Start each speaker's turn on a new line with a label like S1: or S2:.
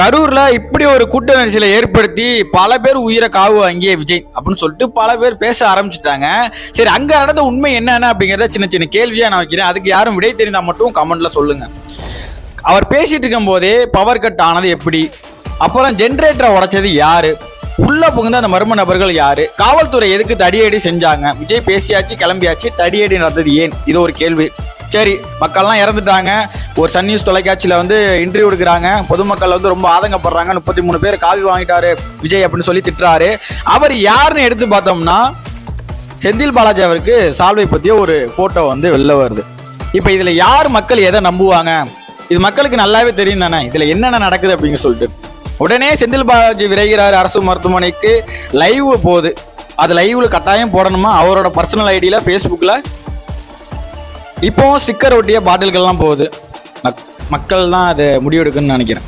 S1: கரூர்ல இப்படி ஒரு கூட்ட நெரிசலை ஏற்படுத்தி பல பேர் உயிரை காவு வாங்கிய விஜய் அப்படின்னு சொல்லிட்டு பல பேர் பேச ஆரம்பிச்சுட்டாங்க. சரி, அங்க நடந்த உண்மை என்னென்ன அப்படிங்கிறத சின்ன சின்ன கேள்வியா நான் வைக்கிறேன். அதுக்கு யாரும் விடை தெரிந்தா மட்டும் கமெண்ட்ல சொல்லுங்க. அவர் பேசிட்டு இருக்கும் போதே பவர் கட் ஆனது எப்படி, அப்புறம் ஜென்ரேட்டரை உடைச்சது யாரு, உள்ள புகுந்த அந்த மர்ம நபர்கள் யாரு, காவல்துறை எதுக்கு தடியடி செஞ்சாங்க, விஜய் பேசியாச்சு கிளம்பியாச்சு, தடியடி நடந்தது ஏன், இது ஒரு கேள்வி. சரி, மக்கள்லாம் இறந்துட்டாங்க. ஒரு சன் நியூஸ் தொலைக்காட்சியில் இன்டர்வியூ எடுக்கிறாங்க. பொதுமக்கள் ரொம்ப ஆதங்கப்படுறாங்க. 33 பேர் காவி வாங்கிட்டாரு விஜய் அப்படின்னு சொல்லி திட்டுறாரு. அவர் யாருன்னு எடுத்து பார்த்தோம்னா செந்தில் பாலாஜி அவருக்கு சால்வை பற்றிய ஒரு ஃபோட்டோ வெளில வருது. இப்போ இதில் யார் மக்கள் எதை நம்புவாங்க, இது மக்களுக்கு நல்லாவே தெரியும் தானே இதில் என்னென்ன நடக்குது அப்படின்னு சொல்லிட்டு. உடனே செந்தில் பாலாஜி விரைகிறார் அரசு மருத்துவமனைக்கு. லைவ் போகுது. அது லைவ்ல கட்டாயம் போடணுமா, அவரோட பர்சனல் ஐடியில் ஃபேஸ்புக்கில் இப்போ ஸ்டிக்கர் ஒட்டிய பாட்டில்கள்லாம் போகுது. மக்கள் தான் அதை முடிவெடுக்குன்னு நினைக்கிறேன்.